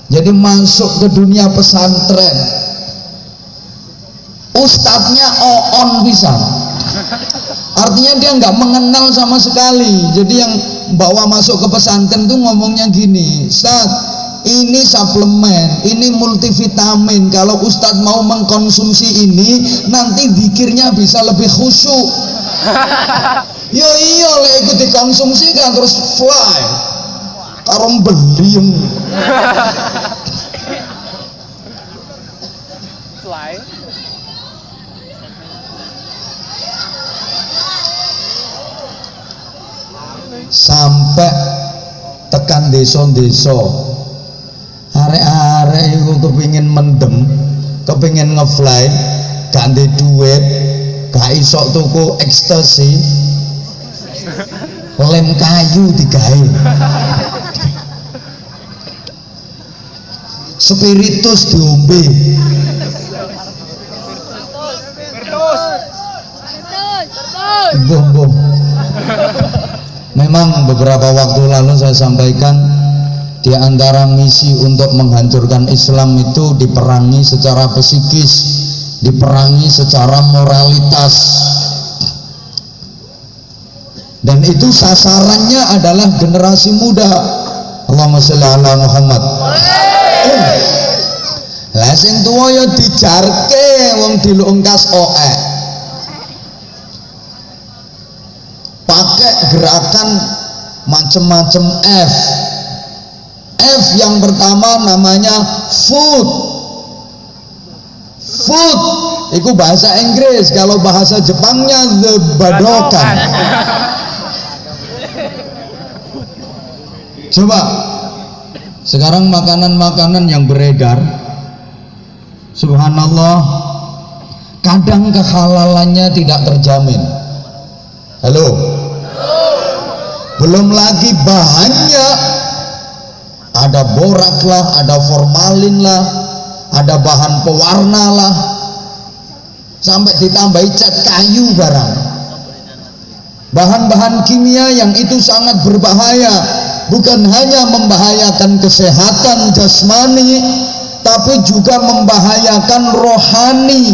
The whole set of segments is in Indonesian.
Jadi masuk ke dunia pesantren, ustadznya on bisa, artinya dia nggak mengenal sama sekali. Jadi yang bawa masuk ke pesantren tuh ngomongnya gini, Ustadz, ini suplemen, ini multivitamin, kalau Ustadz mau mengkonsumsi ini nanti zikirnya bisa lebih khusyuk. Yo iya lah ikut dikonsumsi kan terus fly karung beliung. Fly. Sampai tekan desa-desa, arek-arek iku kepingin mendem, kepingin ngefly, gak ndek duit, gak iso tuku ekstasi, lem kayu digawe, spiritus diombe. Boh. Memang beberapa waktu lalu saya sampaikan, di antara misi untuk menghancurkan Islam itu diperangi secara psikis, diperangi secara moralitas, dan itu sasarannya adalah generasi muda. Allahumma sholli ala Muhammad. Lah sing tuwa ya dijarke wong dilungkas oek, pakai gerakan macam-macam F. Yang pertama namanya food itu bahasa Inggris, kalau bahasa Jepangnya the badokan. Coba sekarang makanan-makanan yang beredar, subhanallah, kadang kehalalannya tidak terjamin. Halo, belum lagi bahannya, ada borak lah, ada formalin lah, ada bahan pewarna lah, sampai ditambahi cat kayu barang, bahan-bahan kimia yang itu sangat berbahaya. Bukan hanya membahayakan kesehatan jasmani, tapi juga membahayakan rohani,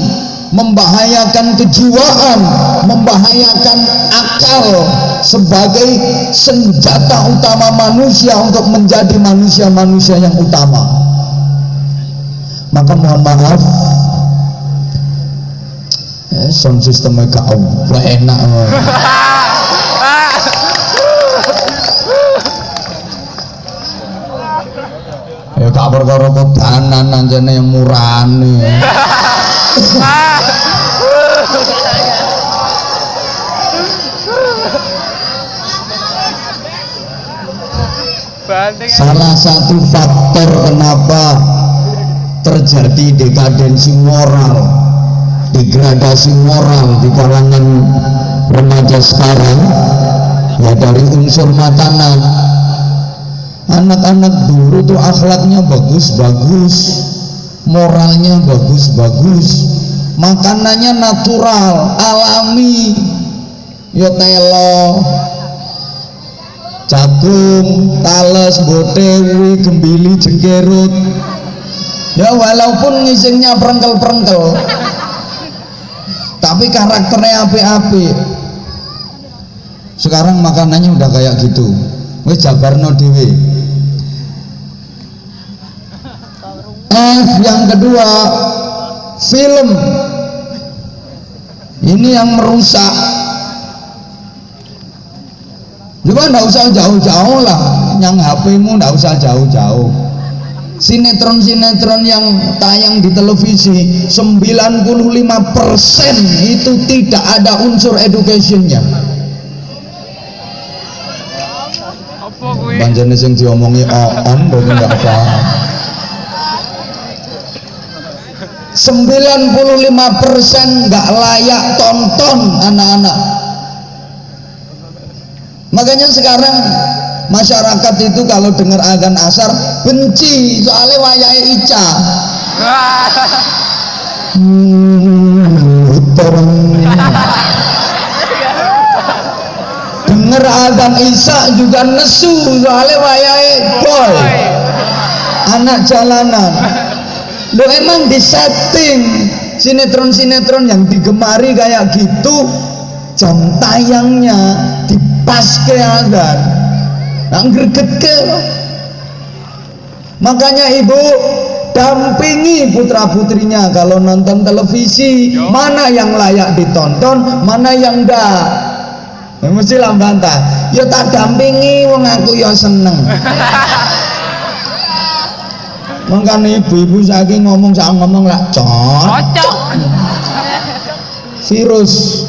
membahayakan kejiwaan, membahayakan akal sebagai senjata utama manusia untuk menjadi manusia-manusia yang utama. Maka mohon maaf, sound systemnya gak enak. Ya gak perkara kedanan anjane yang murani. Salah satu faktor kenapa terjadi dekadensi moral, degradasi moral di kalangan remaja sekarang, ya dari unsur makanan. Anak-anak dulu tuh akhlaknya bagus-bagus, moralnya bagus-bagus, makanannya natural, alami, yo telo, jagung, tales, botewi, gembili, jengkerut. Ya walaupun ngisingnya perengkel-perengkel, tapi karakternya api-api. Sekarang makanannya udah kayak gitu. Wis jabarno dhewe. Yang kedua, film. Ini yang merusak. Juga nggak usah jauh-jauh lah, yang HP-mu nggak usah jauh-jauh. Sinetron-sinetron yang tayang di televisi 95% itu tidak ada unsur educationnya. Panjane sing diomongi on berarti nggak paham. 95% nggak layak tonton anak-anak. Makanya sekarang masyarakat itu kalau dengar azan asar benci, soalnya wayahe Ica. Dengar azan Isya juga nesu, soalnya wayahe Boy. anak jalanan. Lo emang disetting sinetron-sinetron yang digemari kayak gitu, jam tayangnya dipas ke azan, nggak greget ke. Makanya ibu dampingi putra putrinya kalau nonton televisi, mana yang layak ditonton, mana yang enggak. Mesti lah bantah. Ya tak dampingi, wong aku ya seneng. Makanya ibu-ibu saiki ngomong lah cocok. Virus.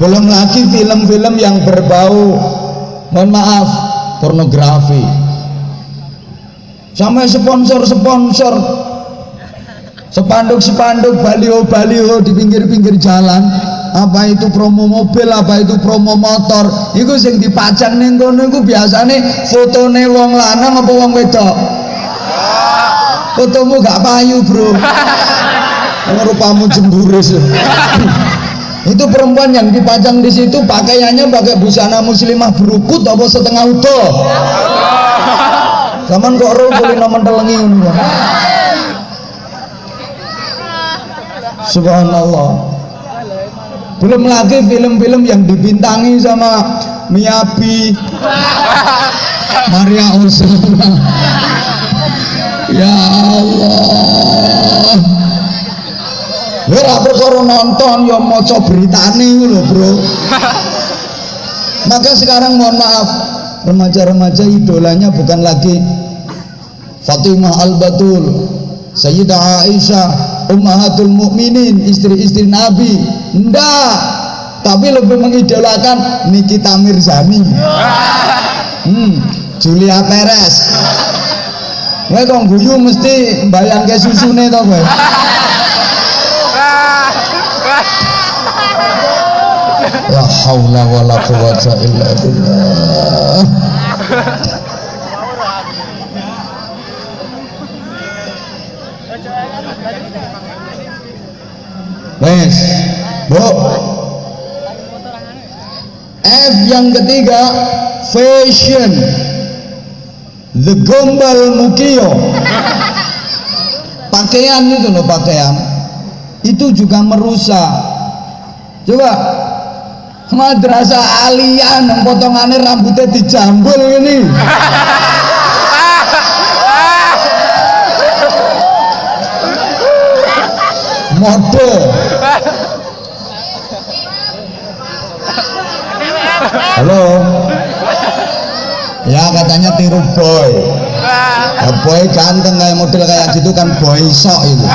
Belum lagi film-film yang berbau, mohon maaf, pornografi. Sampai sponsor-sponsor, spanduk-spanduk, baliho-baliho di pinggir-pinggir jalan. Apa itu promo mobil, apa itu promo motor, itu sing dipajang ning kono iku biasane fotone wong lanang apa wong wedok. Fotomu gak payu, bro. Rupamu jemburis. Itu perempuan yang dipajang di situ pakaiannya pakai busana muslimah berukut apa setengah utuh. Zaman kok ro boleh nomen telengi ngono. Subhanallah. Belum lagi film-film yang dibintangi sama Miyabi, Maria Ozawa. Ya Allah. Ora perkara nonton ya maca beritane lho, Bro. Maka sekarang mohon maaf, remaja-remaja idolanya bukan lagi Fatimah Al-Batul, Sayyidah Aisyah, Ummahatul Mukminin, istri-istri Nabi. Enggak, tapi lebih mengidolakan Nikita Mirzani, Julia Perez. Kowe kok guyu mesti bayangke susune to kowe. La haula wala quwwata illa billah. Wes, Bu. F yang ketiga, fashion. The Gombal Mukio. Pakaian itu loh, pakaian itu juga merusak. Coba madrasah aliyah yang potongannya rambutnya dijambul ini. Mode. Halo. Ya katanya tiru boy. Ya, boy ganteng kayak model kayak gitu kan boy sok itu.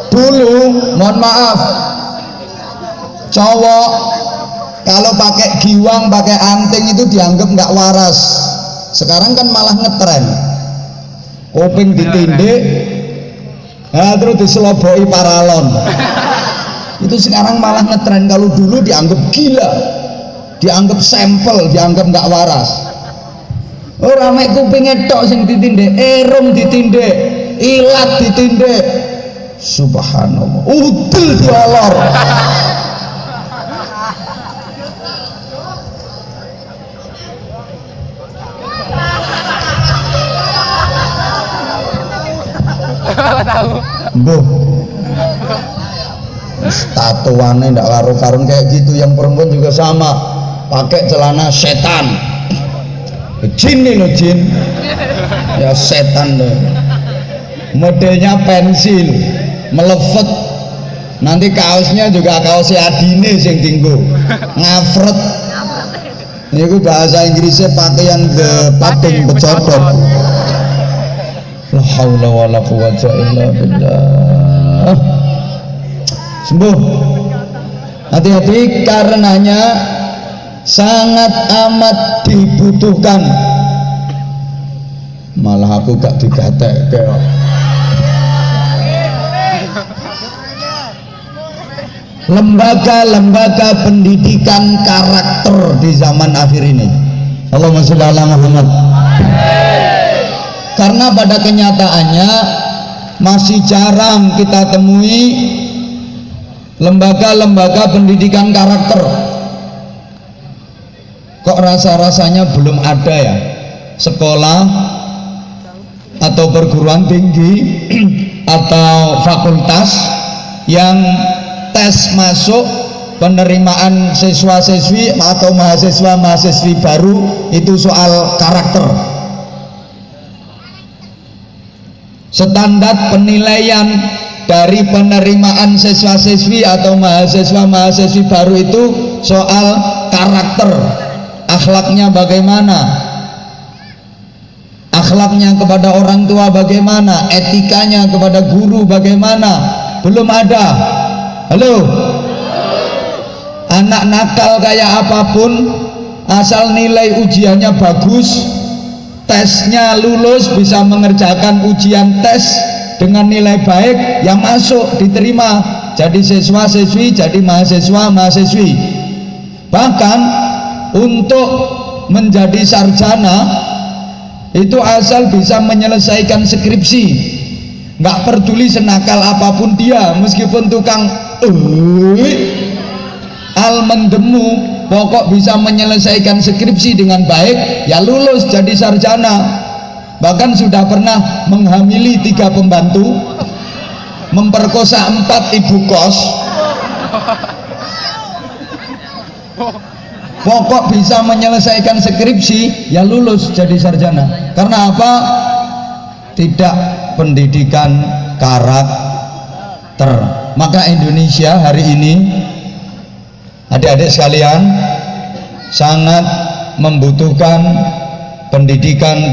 Dulu mohon maaf, cowok kalau pakai giwang, pakai anting itu dianggap nggak waras. Sekarang kan malah ngetren, kuping ditindik, nah, terus diseloboi paralon. Itu sekarang malah ngetren. Kalau dulu dianggap gila, dianggap sampel, dianggap nggak waras. Oh rame kupingnya tok sing ditindik, erung ditindik, ilat ditindik. Subhanallah, udel diolor. Mbuh, tatuannya ndak karo-karon kayak gitu. Yang perempuan juga sama, pakai celana setan. Jin nih loh, jin. Ya setan loh. Modelnya pensil, melefet. Nanti kaosnya juga kaosnya adine sing tinggu ngafret. Ini bahasa Inggrisnya pakaian the pating becodot. La haula wala quwwata illa billah. Sembuh. Hati-hati karenanya sangat amat dibutuhkan. Malah aku gak digatek ke. Lembaga-lembaga pendidikan karakter di zaman akhir ini. Allahumma sholli ala Muhammad. Karena pada kenyataannya masih jarang kita temui lembaga-lembaga pendidikan karakter. kok rasa-rasanya belum ada ya sekolah atau perguruan tinggi atau fakultas yang tes masuk penerimaan siswa-siswi atau mahasiswa-mahasiswi baru itu soal karakter. Standar penilaian dari penerimaan siswa-siswi atau mahasiswa-mahasiswi baru itu soal karakter, akhlaknya bagaimana, akhlaknya kepada orang tua bagaimana, etikanya kepada guru bagaimana, belum ada. Halo, anak nakal kayak apapun asal nilai ujiannya bagus, tesnya lulus, bisa mengerjakan ujian tes dengan nilai baik, yang masuk diterima jadi siswa-siswi, jadi mahasiswa-mahasiswi. Bahkan untuk menjadi sarjana itu asal bisa menyelesaikan skripsi, nggak peduli senakal apapun dia, meskipun tukang al-mendemu, pokok bisa menyelesaikan skripsi dengan baik, ya lulus jadi sarjana. Bahkan sudah pernah menghamili 3 pembantu, memperkosa 4 ibu kos, pokok bisa menyelesaikan skripsi, ya lulus jadi sarjana. Karena apa? Tidak pendidikan karakter. Maka Indonesia hari ini, adik-adik sekalian, sangat membutuhkan pendidikan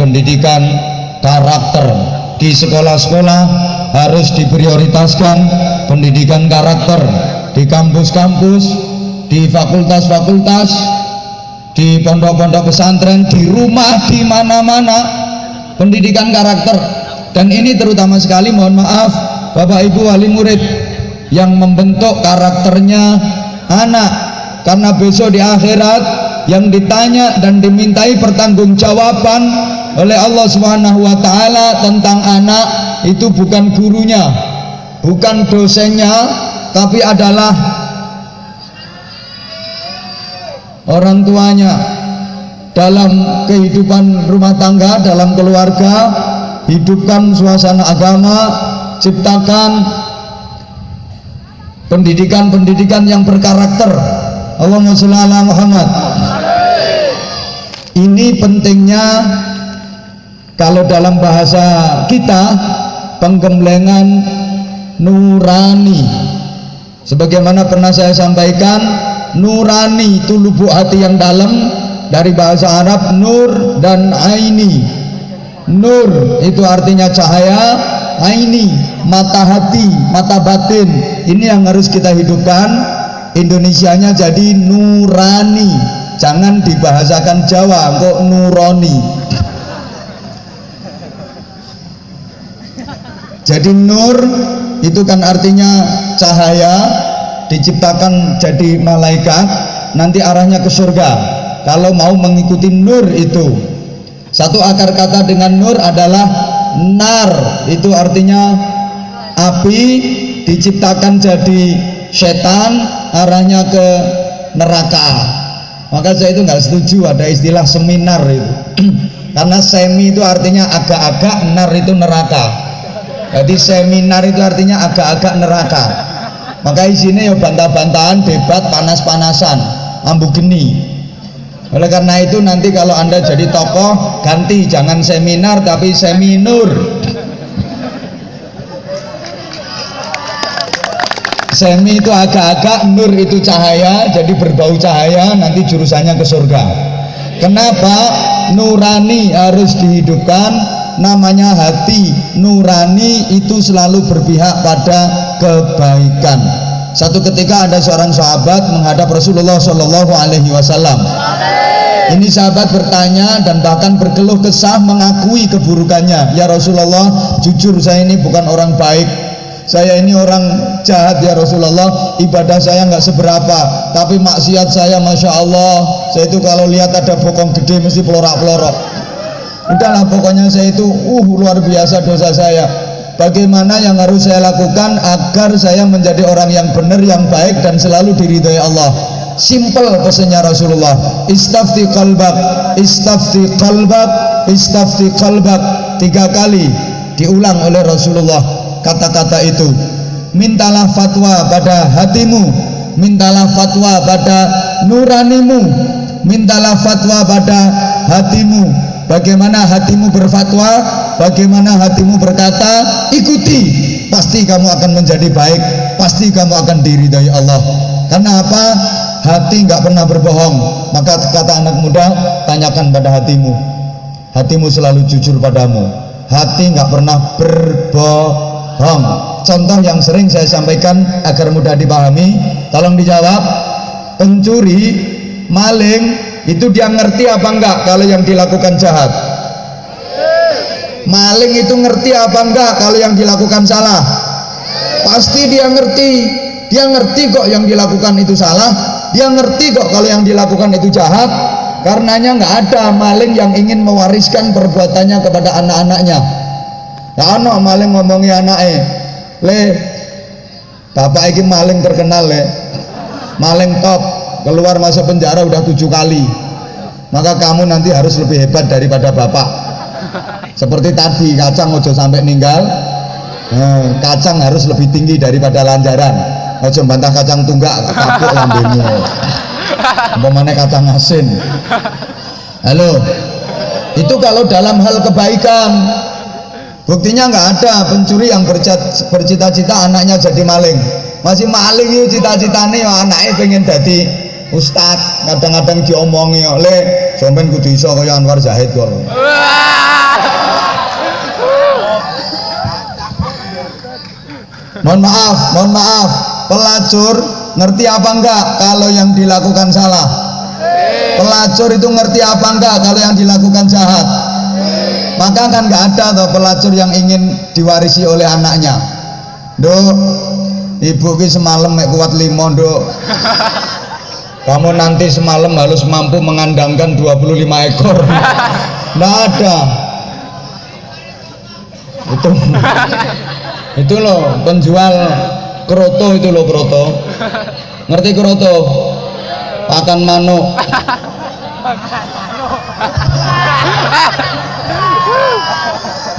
karakter. Di sekolah-sekolah harus diprioritaskan pendidikan karakter, di kampus-kampus, di fakultas-fakultas, di pondok-pondok pesantren, di rumah, di mana-mana pendidikan karakter. Dan ini terutama sekali, mohon maaf Bapak Ibu wali murid, yang membentuk karakternya anak, karena besok di akhirat yang ditanya dan dimintai pertanggungjawaban oleh Allah Subhanahu wa taala tentang anak itu bukan gurunya, bukan dosennya, tapi adalah orang tuanya. Dalam kehidupan rumah tangga, dalam keluarga, hidupkan suasana agama, ciptakan pendidikan-pendidikan yang berkarakter. Allahumma sholli ala Muhammad. Ini pentingnya, kalau dalam bahasa kita, penggemblengan nurani. Sebagaimana pernah saya sampaikan, nurani itu lubuk hati yang dalam, dari bahasa Arab nur dan aini. Nur itu artinya cahaya, aini mata hati, mata batin. Ini yang harus kita hidupkan. Indonesianya jadi nurani. Jangan dibahasakan Jawa kok nuroni. Jadi nur itu kan artinya cahaya, diciptakan jadi malaikat, nanti arahnya ke surga kalau mau mengikuti nur itu. Satu akar kata dengan nur adalah nar, itu artinya api, diciptakan jadi setan, arahnya ke neraka. Maka saya itu nggak setuju ada istilah seminar itu. Karena semi itu artinya agak-agak, nar itu neraka. Jadi seminar itu artinya agak-agak neraka. Maka isinya ya bantah-bantahan, debat, panas-panasan, ambu geni. Oleh karena itu nanti kalau Anda jadi tokoh, ganti, jangan seminar tapi seminur. Semi itu agak-agak, nur itu cahaya, jadi berbau cahaya, nanti jurusannya ke surga. Kenapa nurani harus dihidupkan? Namanya hati nurani itu selalu berpihak pada kebaikan. Satu ketika ada seorang sahabat menghadap Rasulullah Shallallahu Alaihi Wasallam. Ini sahabat bertanya dan bahkan berkeluh kesah, mengakui keburukannya. Ya Rasulullah, jujur saya ini bukan orang baik. Saya ini orang jahat ya Rasulullah, ibadah saya nggak seberapa, tapi maksiat saya Masya Allah, saya itu kalau lihat ada bokong gede mesti pelorak-pelorok. Udahlah pokoknya saya itu luar biasa dosa saya. Bagaimana yang harus saya lakukan agar saya menjadi orang yang benar, yang baik dan selalu diridhoi Allah? Simple pesannya Rasulullah, istafti qalbak, istafti qalbak, istafti qalbak. 3 kali diulang oleh Rasulullah kata-kata itu. Mintalah fatwa pada hatimu, mintalah fatwa pada nuranimu, mintalah fatwa pada hatimu. Bagaimana hatimu berfatwa, bagaimana hatimu berkata, ikuti, pasti kamu akan menjadi baik, pasti kamu akan diridhai Allah. Karena apa? Hati nggak pernah berbohong. Maka kata anak muda, tanyakan pada hatimu, hatimu selalu jujur padamu, hati nggak pernah berbohong. Contoh yang sering saya sampaikan agar mudah dipahami, tolong dijawab. Pencuri, maling, itu dia ngerti apa enggak kalau yang dilakukan jahat? Maling itu ngerti apa enggak kalau yang dilakukan salah? Pasti dia ngerti. Dia ngerti kok yang dilakukan itu salah, dia ngerti kok kalau yang dilakukan itu jahat. Karenanya nggak ada maling yang ingin mewariskan perbuatannya kepada anak-anaknya. Ya ono maling ngomongi anaknya, le, bapak ini maling terkenal le, maling top, keluar masa penjara udah 7 kali, maka kamu nanti harus lebih hebat daripada bapak. Seperti tadi, kacang ojo sampai ninggal, kacang harus lebih tinggi daripada lanjaran, ojo bantah kacang tunggak kapuk lambemu, umpamane kacang asin. Halo, itu kalau dalam hal kebaikan. Buktinya nggak ada pencuri yang bercita-cita anaknya jadi maling. Masih maling itu cita-citanya anaknya pengen jadi ustad. Kadang-kadang diomongi oleh sampean kudu iso kaya Anwar Zahid kok. Mohon maaf, pelacur ngerti apa enggak kalau yang dilakukan salah? Pelacur itu ngerti apa enggak kalau yang dilakukan jahat? Maka kan nggak ada toh pelacur yang ingin diwarisi oleh anaknya. Duk, ibu ki semalam mek kuat 5, Duk. Kamu nanti semalam harus mampu mengandangkan 25 ekor. Nggak ada. Itu loh penjual kroto itu loh, kroto. Ngerti kroto? Pakan manuk.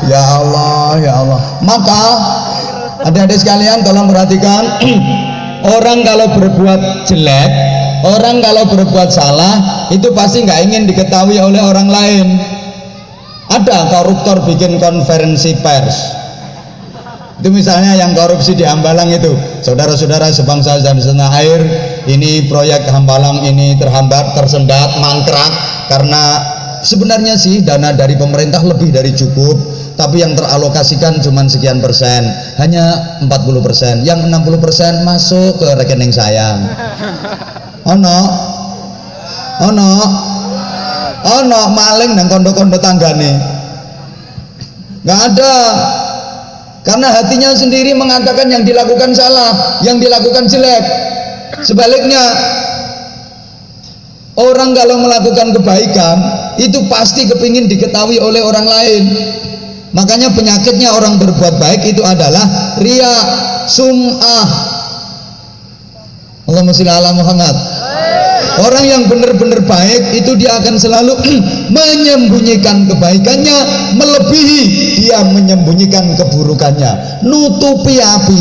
Ya Allah, ya Allah. Maka adik-adik sekalian tolong perhatikan, orang kalau berbuat jelek, orang kalau berbuat salah, itu pasti nggak ingin diketahui oleh orang lain. Ada koruptor bikin konferensi pers. Itu misalnya yang korupsi di Hambalang itu, saudara-saudara sebangsa dan setanah air, ini proyek Hambalang ini terhambat, tersendat, mangkrak karena sebenarnya sih dana dari pemerintah lebih dari cukup, tapi yang teralokasikan cuma sekian persen, hanya 40%, yang 60% masuk ke rekening saya. Ono maling nang kondo-kondo tanggane. Nggak ada, karena hatinya sendiri mengatakan yang dilakukan salah, yang dilakukan jelek. Sebaliknya, orang kalau melakukan kebaikan itu pasti kepingin diketahui oleh orang lain. Makanya penyakitnya orang berbuat baik itu adalah riya, sum'ah. Allahumma sholli ala Muhammad. Orang yang benar-benar baik itu dia akan selalu menyembunyikan kebaikannya, melebihi dia menyembunyikan keburukannya. Nutupi api,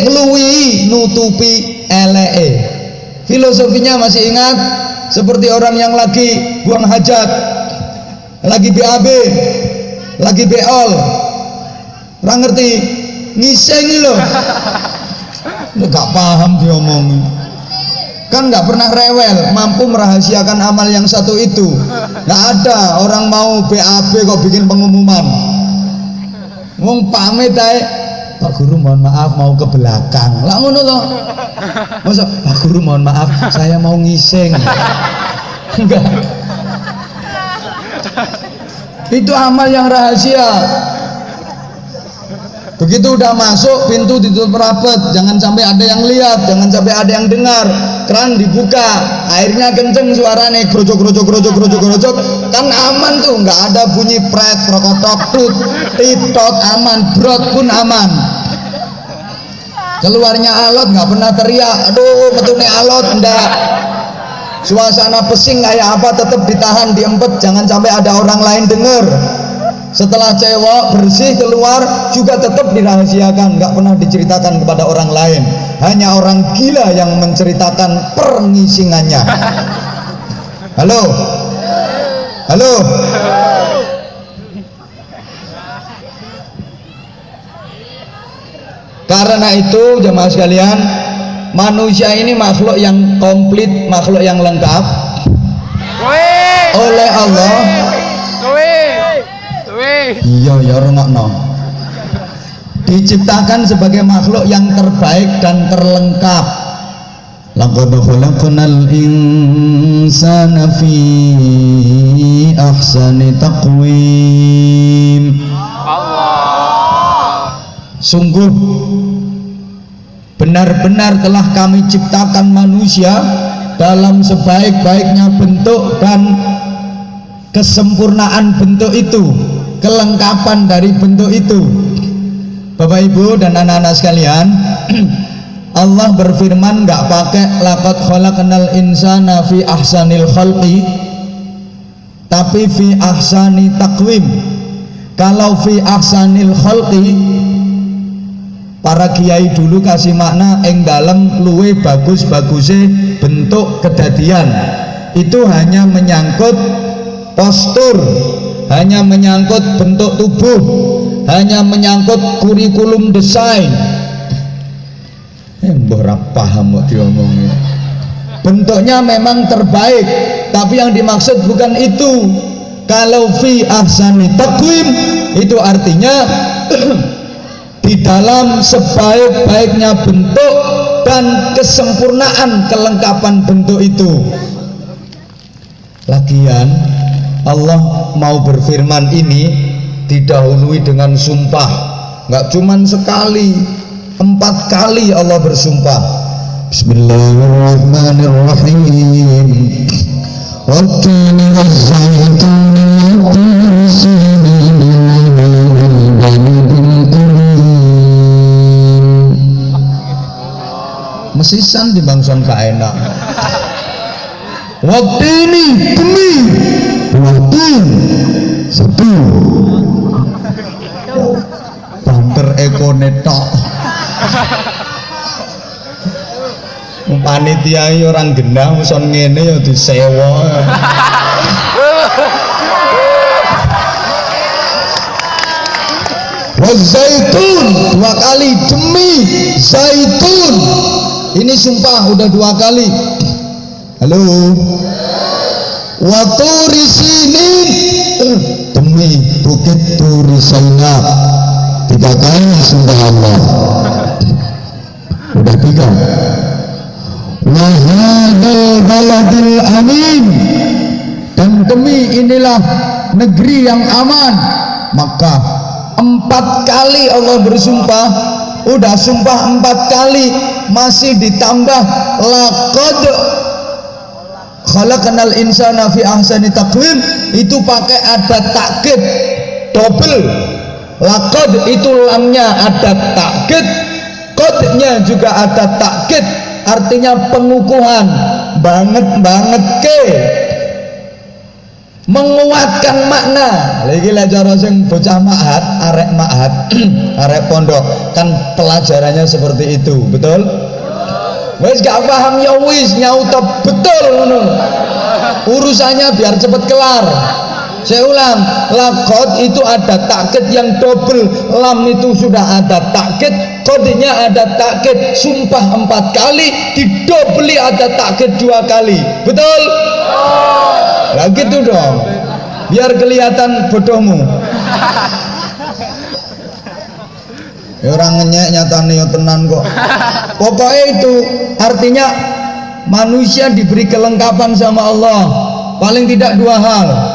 ngeluwi nutupi eleke. Filosofinya masih ingat? Seperti orang yang lagi buang hajat, lagi BAB, lagi beol, orang ngerti ngisengi loh, nggak paham diomongi, kan nggak pernah rewel, mampu merahasiakan amal yang satu itu. Nggak ada orang mau BAB kok bikin pengumuman, wong pamit ae, Pak Guru mohon maaf mau ke belakang, lah ngono loh. Masa Pak Guru mohon maaf saya mau ngising. Enggak, itu amal yang rahasia. Begitu udah masuk, pintu ditutup rapat, jangan sampai ada yang lihat, jangan sampai ada yang dengar. Keran dibuka, airnya kenceng suaranya, grojok, kan aman tuh, nggak ada bunyi pret, rokotok, tut, titot, aman, brot pun aman. Keluarnya alot nggak pernah teriak, aduh metune alot, enggak. Suasana pesing kayak apa tetap ditahan, diempet, jangan sampai ada orang lain dengar. Setelah cewek bersih keluar juga tetap dirahasiakan, nggak pernah diceritakan kepada orang lain. Hanya orang gila yang menceritakan perngisingannya. Halo, halo. Karena itu jemaah sekalian, manusia ini makhluk yang komplit, makhluk yang lengkap oleh Allah. Iya ya rungokno. Diciptakan sebagai makhluk yang terbaik dan terlengkap. Laqad khalaqnal insana fi ahsani taqwim. Sungguh benar-benar telah kami ciptakan manusia dalam sebaik-baiknya bentuk dan kesempurnaan bentuk itu, kelengkapan dari bentuk itu. Bapak Ibu dan anak-anak sekalian, Allah berfirman nggak pakai laqad khalaqnal insana fi ahsanil khalqi, tapi fi ahsani taqwim. Kalau fi ahsanil khalqi, para kiai dulu kasih makna ing dalem luwe bagus-baguse bentuk kedadian. Itu hanya menyangkut postur, hanya menyangkut bentuk tubuh, hanya menyangkut kurikulum desain. Mbah paham kok diomongin. Bentuknya memang terbaik, tapi yang dimaksud bukan itu. Kalau fi ahsani taqwim itu artinya di dalam sebaik-baiknya bentuk dan kesempurnaan kelengkapan bentuk itu. Lagian Allah mau berfirman ini didahului dengan sumpah, nggak cuman sekali, 4 kali Allah bersumpah. Bismillahirrahmanirrahim. Wattini waz-zaituni mesisan di bangson gak enak. Waktu ini demi waktu setu banter ekonetok panitia orang gendang son ngene ya disewa. Zaitun 2 kali, demi zaitun. Ini sumpah udah 2 kali. Halo. Wa turi sinin, demi bukit Turi Saina 3 kali sumpah Allah. Udah 3. Wa hadzal baladil amin, dan demi inilah negeri yang aman, Makkah. 4 kali Allah bersumpah. Udah sumpah 4 kali, masih ditambah laqad khalaqnal insana fi ahsani taqwim, itu pakai ada takkid double. Laqad itu lamnya ada takkid, qadnya juga ada takkid, artinya pengukuhan banget ke, menguatkan makna. Lagi lah cara sing bocah ma'had, arek ma'had, arek pondok kan pelajarannya seperti itu, betul? Wes gak paham ya wis nyauta betul ngono. Urusannya biar cepet kelar. Saya ulang, laqad itu ada takkid yang double, lam itu sudah ada takkid, kodenya ada takkid, sumpah 4 kali, didobeli ada takkid 2 kali, betul? Lah gitu dong, biar kelihatan bodohmu. Ya orang ngenyek nyatane ya tenan kok. Pokoknya itu artinya manusia diberi kelengkapan sama Allah. Paling tidak 2 hal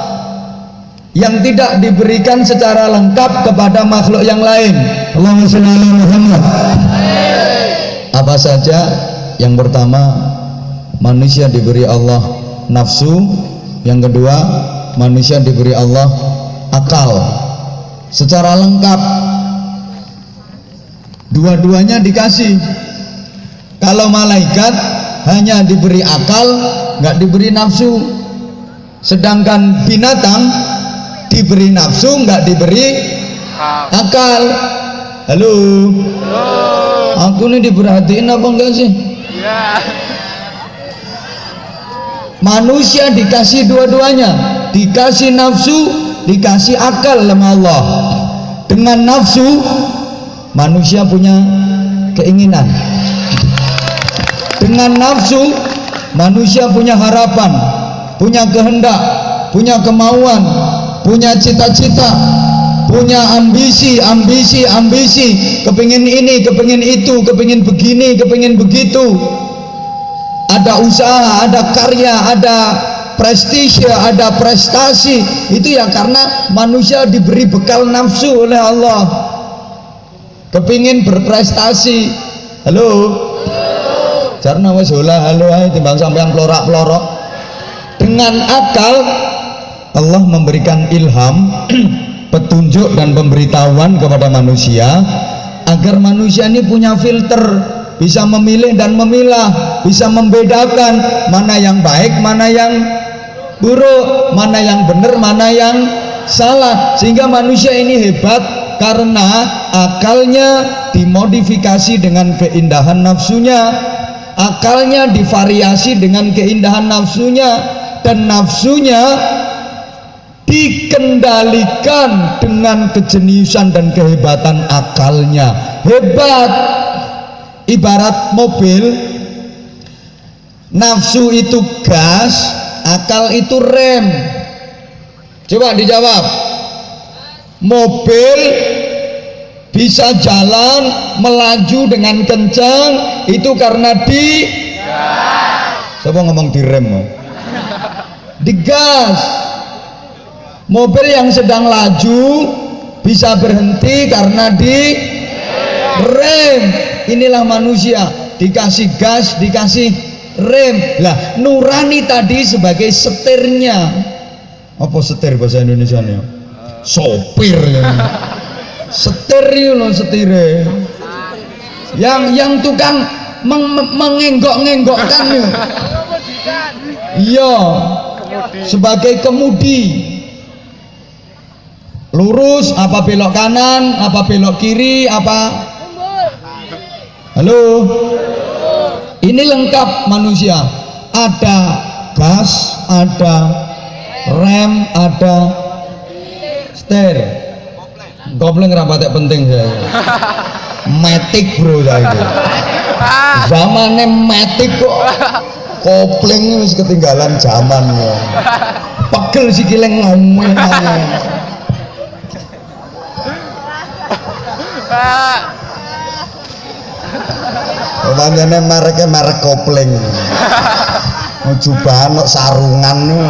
yang tidak diberikan secara lengkap kepada makhluk yang lain. Allahumma shalli ala Muhammad. Apa saja? Yang pertama, manusia diberi Allah nafsu. Yang kedua, manusia diberi Allah akal secara lengkap. Dua-duanya dikasih. Kalau malaikat hanya diberi akal, nggak diberi nafsu. Sedangkan binatang diberi nafsu, nggak diberi akal. Halo, aku nih diperhatiin apa enggak sih? Manusia dikasih dua-duanya, dikasih nafsu, dikasih akal sama Allah. Dengan nafsu manusia punya keinginan, dengan nafsu manusia punya harapan, punya kehendak, punya kemauan, punya cita-cita, punya ambisi, kepingin ini, kepingin itu, kepingin begini, kepingin begitu. Ada usaha, ada karya, ada prestise, ada prestasi. Itu ya karena manusia diberi bekal nafsu oleh Allah. Kepingin berprestasi. Halo, karena wes halo ae timbang sampean plorak-plorok. Dengan akal Allah memberikan ilham, petunjuk dan pemberitahuan kepada manusia agar manusia ini punya filter, bisa memilih dan memilah, bisa membedakan mana yang baik, mana yang buruk, mana yang benar, mana yang salah. Sehingga manusia ini hebat karena akalnya dimodifikasi dengan keindahan nafsunya, akalnya divariasi dengan keindahan nafsunya, dan nafsunya dikendalikan dengan kejeniusan dan kehebatan akalnya. Hebat. Ibarat mobil, nafsu itu gas, akal itu rem. Coba dijawab. Mobil bisa jalan melaju dengan kencang itu karena di gas. Siapa ngomong di rem? Di gas. Mobil yang sedang laju bisa berhenti karena di rem. Inilah manusia, dikasih gas, dikasih rem. Lah nurani tadi sebagai setirnya. Apa setir bahasa Indonesia nya? Sopir ya. Setir loh, setire. Yang tukang mengenggok-ngenggokkan ya. Iya, sebagai kemudi. Lurus apa belok kanan, apa belok kiri, apa. Halo, ini lengkap manusia. Ada gas, ada rem, ada setir. Kopling rapatek penting saya. Matic bro saya. Zamannya matic kok. Kopling wis ketinggalan zaman ya. Pegel sikile ngomong. Namanya merek kopling. Jubahan kok sarungan nih.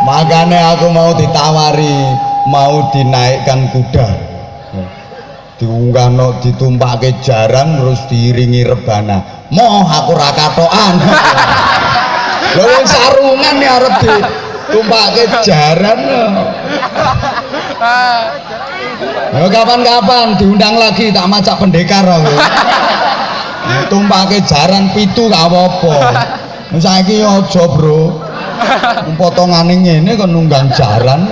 Makanya aku mau ditawari, mau dinaikkan kuda, diunggahno, ditumpake jaran terus diiringi rebana. Moh aku ra katokan. Lho sarungan ya arep ditumpake jaran. Ya kapan-kapan diundang lagi tak macak pendekar aku. Tumpake jaran pitu gak apa-apa. Saiki aja, Bro. Potongane ngene kok nunggang jaran.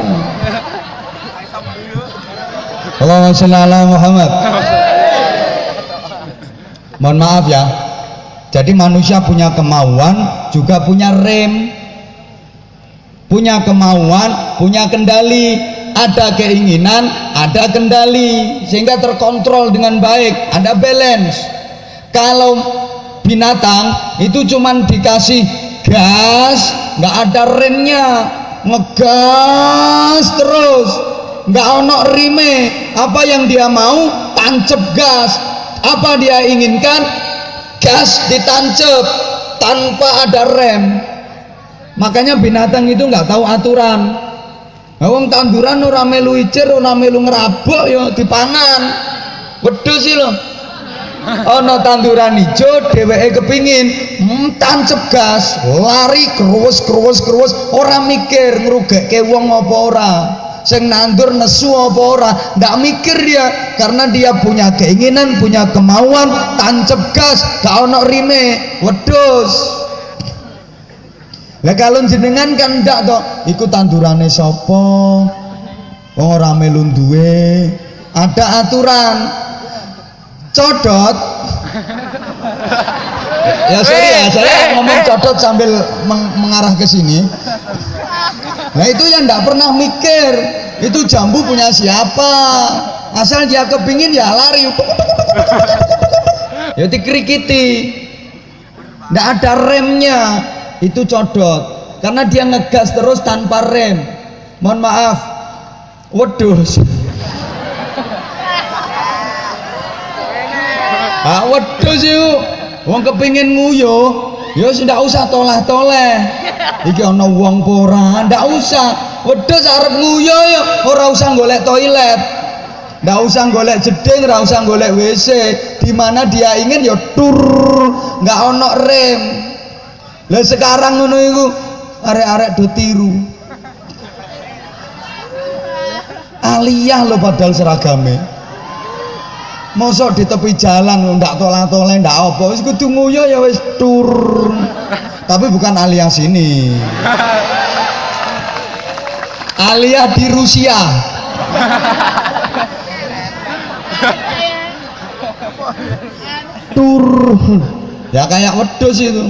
Allahumma sholli ala Muhammad. Mohon maaf ya. Jadi manusia punya kemauan, juga punya rem. Punya kemauan, punya kendali. Ada keinginan, ada kendali, sehingga terkontrol dengan baik, ada balance. Kalau binatang itu cuman dikasih gas, nggak ada remnya, ngegas terus, nggak ono rime. Apa yang dia mau tancep gas, apa dia inginkan gas ditancep tanpa ada rem. Makanya binatang itu nggak tahu aturan. Wong tanduran ora melu icir, ora melu ngerabok ya dipangan. Wedhus sih lho. Ana tanduran ijo dheweke kepingin tancep gas, lari kerus ora mikir ngrugekke wong apa ora. sing nandur nesu apa ora, ndak mikir dia, karena dia punya keinginan, punya kemauan, tancep gas, gak ono rime, wedhus. Lah kalau jenengan kan ndak to, iku tandurane sapa? Wong ora melu duwe, ada aturan. Codot. Ya sorry ya, saya ngomong codot sambil mengarah ke sini. Nah itu yang ndak pernah mikir, itu jambu punya siapa, asal dia kepingin ya lari, ya dikrikiti, ndak ada remnya, itu codot, karena dia ngegas terus tanpa rem. Mohon maaf, wedhus. Wedhus yuk, wong kepingin nguyuh. Ya ndak usah toleh-toleh. Iki ana wong ora, ndak usah. Wedhus arep nguyuh ya ora usah golek toilet. Ndak usah golek jeding, ora usah golek WC. Di mana dia ingin ya tur, nggak ono rem. Lah sekarang ngono iku arek-arek do tiru. Aliyah lo padahal seragame. Mosok di tepi jalan ndak toleh-toleh ndak apa, wis kudu nguyuh ya wis tur. Tapi bukan Aliyah sini. Aliyah di Rusia. Tur. Ya kayak wedhus itu.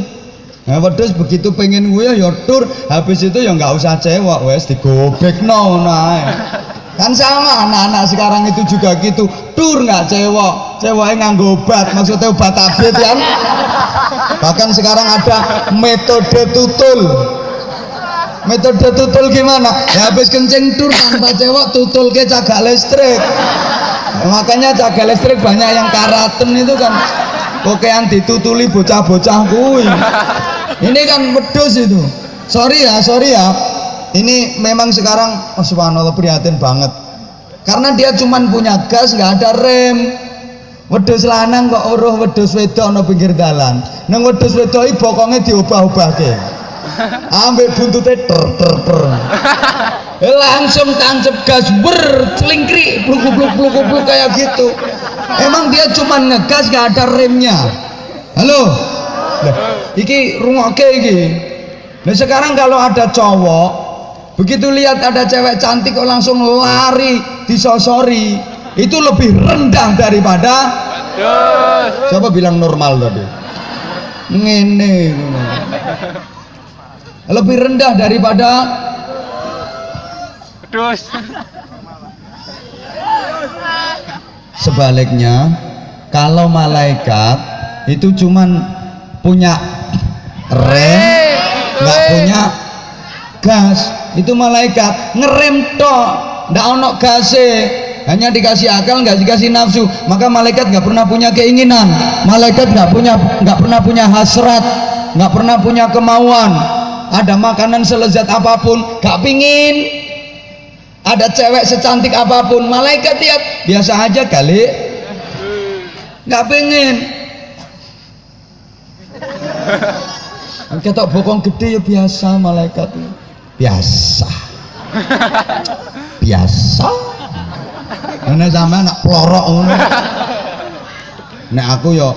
Nah, wedhus begitu pengen nguyuh ya tur, habis itu ya nggak usah cewek, wes digobekno ngono ae. Kan sama anak-anak sekarang itu juga gitu, tur nggak ceweknya nganggo obat, maksudnya obat tablet kan. Bahkan sekarang ada metode tutul. Metode tutul gimana? Ya habis kencing tur tanpa cewek, tutul ke cagak listrik. Makanya cagak listrik banyak yang karaten itu kan, yang ditutuli bocah-bocah kuwi. Ini kan wedhus itu. Sorry ya. Ini memang sekarang subhanallah prihatin banget. Karena dia cuman punya gas, nggak ada rem. Wedhus lanang kok uruh wedhus wedok ana pinggir dalan. Nang wedhus wedok iki bokonge diobah-obahke. Ambek buntute ter. Langsung tancep gas ber celingkrik bluk kayak gitu. Emang dia cuman ngegas, nggak ada remnya. Halo. Lah, iki rungokke iki. Nah sekarang kalau ada cowok begitu lihat ada cewek cantik kok langsung lari disosori, itu lebih rendah daripada siapa bilang normal tadi? Ngene. Lebih rendah daripada sebaliknya, kalau malaikat itu cuman punya rem, nggak punya gas. Itu malaikat ngerem tok, ndak ono gase, hanya dikasih akal, nggak dikasih nafsu. Maka malaikat nggak pernah punya keinginan, malaikat nggak pernah punya hasrat, nggak pernah punya kemauan. Ada makanan selezat apapun nggak pingin, ada cewek secantik apapun, malaikat lihat biasa aja kali, nggak pengen. Ketok bokong gede ya biasa, malaikat biasa. Ini sama anak pelorok ngono. Nek aku yo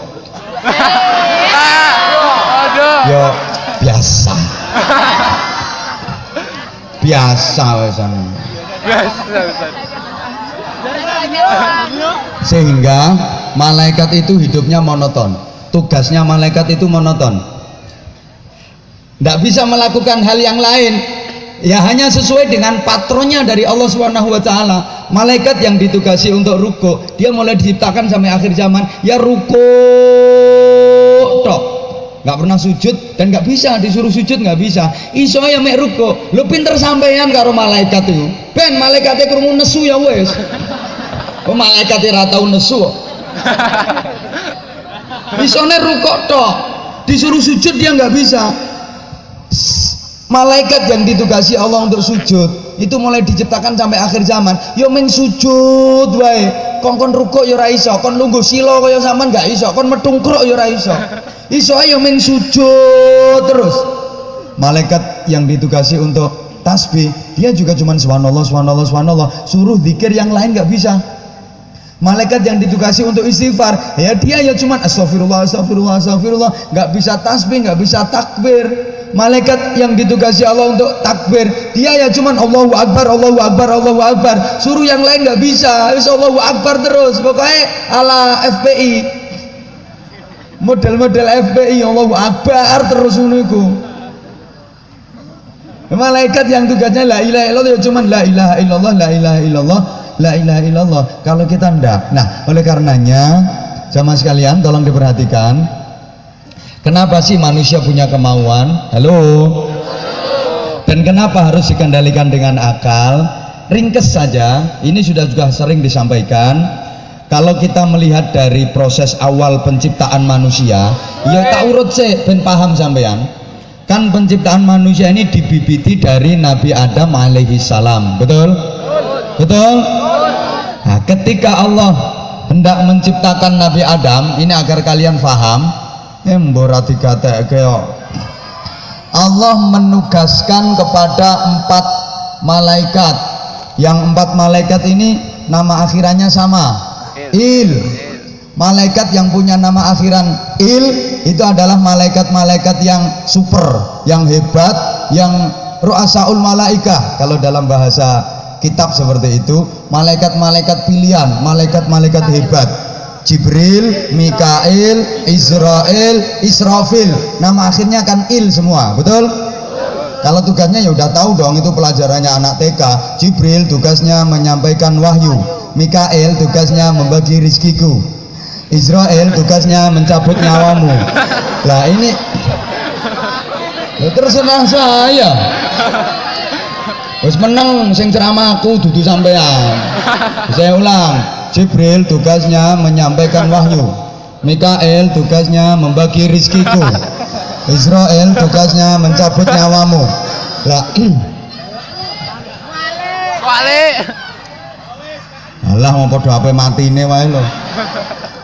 biasa wesan. Sehingga malaikat itu hidupnya monoton, tugasnya malaikat itu monoton, tidak bisa melakukan hal yang lain, ya hanya sesuai dengan patronnya dari Allah Subhanahu wa Ta'ala. Malaikat yang ditugasi untuk ruko, dia mulai diciptakan sampai akhir zaman ya ruko tok, nggak pernah sujud, dan nggak bisa disuruh sujud, nggak bisa. Iso ya mek ruko, lu pinter sampeyan karo malaikat itu, ben malaikatnya krungu nesu ya wes. Oh malaikatnya ra tau nesu. Isone ruko tok, disuruh sujud dia nggak bisa. Malaikat yang ditugasi Allah untuk sujud itu mulai diciptakan sampai akhir zaman. Yo meng sujud wae. Kon rukuk yo ora iso, kon lungguh sila kaya sampean gak iso, kon metungkruk yo ora iso. Iso ae yo meng sujud terus. Malaikat yang ditugasi untuk tasbih, dia juga cuman subhanallah, subhanallah, subhanallah. Suruh zikir yang lain nggak bisa. Malaikat yang ditugasi untuk istighfar, ya dia ya cuman astagfirullah, astagfirullah, astagfirullah, nggak bisa tasbih, nggak bisa takbir. Malaikat yang ditugasi Allah untuk takbir, dia ya cuman Allahu Akbar, Allahu Akbar, Allahu Akbar. Suruh yang lain nggak bisa, bisa Allahu Akbar terus. Pokoknya ala FPI, model-model FPI, Allahu Akbar terus uniku. Malaikat yang tugasnya la ilaha illallah ya cuman la ilaha illallah, la ilaha illallah, la ilaha illallah. Kalau kita ndak. Nah, oleh karenanya jamaah sekalian tolong diperhatikan. Kenapa sih manusia punya kemauan? Halo. Dan kenapa harus dikendalikan dengan akal? Ringkes saja, ini sudah juga sering disampaikan. Kalau kita melihat dari proses awal penciptaan manusia, ya tak urut sih ben paham sampean. Kan penciptaan manusia ini dibibiti dari Nabi Adam alaihi salam. Betul? Betul? Nah, ketika Allah hendak menciptakan Nabi Adam, ini agar kalian paham, Allah menugaskan kepada 4 malaikat. Yang 4 malaikat ini nama akhirannya sama, Il. Malaikat yang punya nama akhiran Il itu adalah malaikat-malaikat yang super, yang hebat, yang ru'asaul malaikah. Kalau dalam bahasa kitab seperti itu, malaikat-malaikat pilihan, malaikat-malaikat hebat. Jibril, Mikail, Israel, Israfil, nama akhirnya kan Il semua, betul? Kalau tugasnya ya udah tahu dong, itu pelajarannya anak TK. Jibril tugasnya menyampaikan wahyu, Mikail tugasnya membagi rizkiku, Israel tugasnya mencabut nyawamu. Lah ini terserah saya. Wis meneng sing ceramahku dudu sampean. Saya ulang. Jibril tugasnya menyampaikan wahyu, Mikael tugasnya membagi rizkiku, Israel tugasnya mencabut nyawamu. Lah Allah mau podo apa matine wae lho.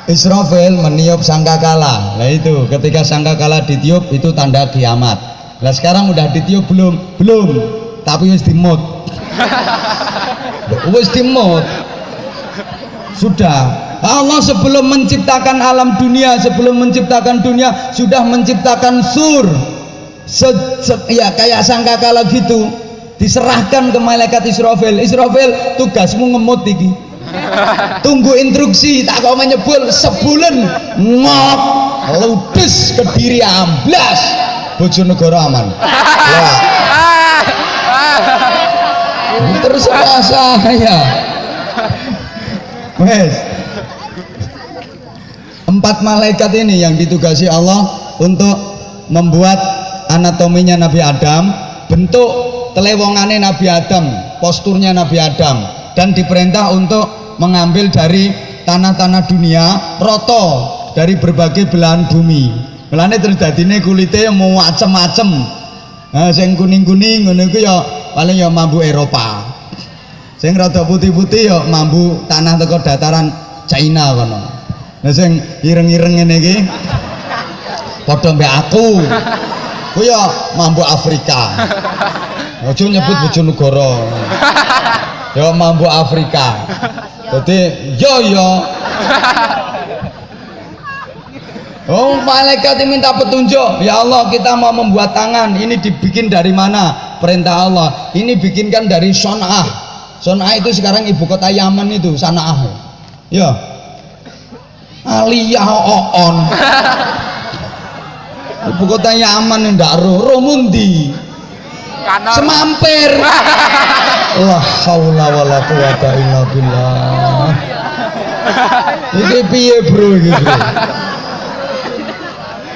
Israfil meniup sangkakala. Nah itu ketika sangkakala ditiup itu tanda kiamat. Lah sekarang udah ditiup belum? Belum. Tapi wis dimut. Wis dimut. Sudah. Allah sebelum menciptakan alam dunia, sebelum menciptakan dunia sudah menciptakan sur. Ya kayak sangkakala gitu. Diserahkan ke malaikat Israfil. Israfil tugasmu ngemut iki. Tunggu instruksi, tak kau menyebul sebulan ngop ludes Kediri amblas Bojonegoro aman. Lah terus saya wes 4 malaikat ini yang ditugasi Allah untuk membuat anatominya Nabi Adam, bentuk telewongannya Nabi Adam, posturnya Nabi Adam, dan diperintah untuk mengambil dari tanah-tanah dunia roto dari berbagai belahan bumi. Melane terus dadine kulite mau macem-macem. Nah, sing kuning-kuning ngono iku ya paling ya mambu Eropa. Sing rada putih-putih ya mambu tanah teko dataran China kono. Nah sing ireng-ireng ngene iki padha mbek aku. Ku ya mambu Afrika. Aja nyebut Bojonegoro. Ya mambu Afrika. Jadi yo. Oh, malaikat minta petunjuk. Ya Allah, kita mau membuat tangan. Ini dibikin dari mana? Perintah Allah. Ini bikinkan dari Son'ah. Son'ah itu sekarang ibu kota Yaman itu, Sana'ah. Ya. Aliyah Oon. Ibu kota Yaman ndak Romundi. Semampir. La haula wala quwata illa billah. Iki piye bro iki bro?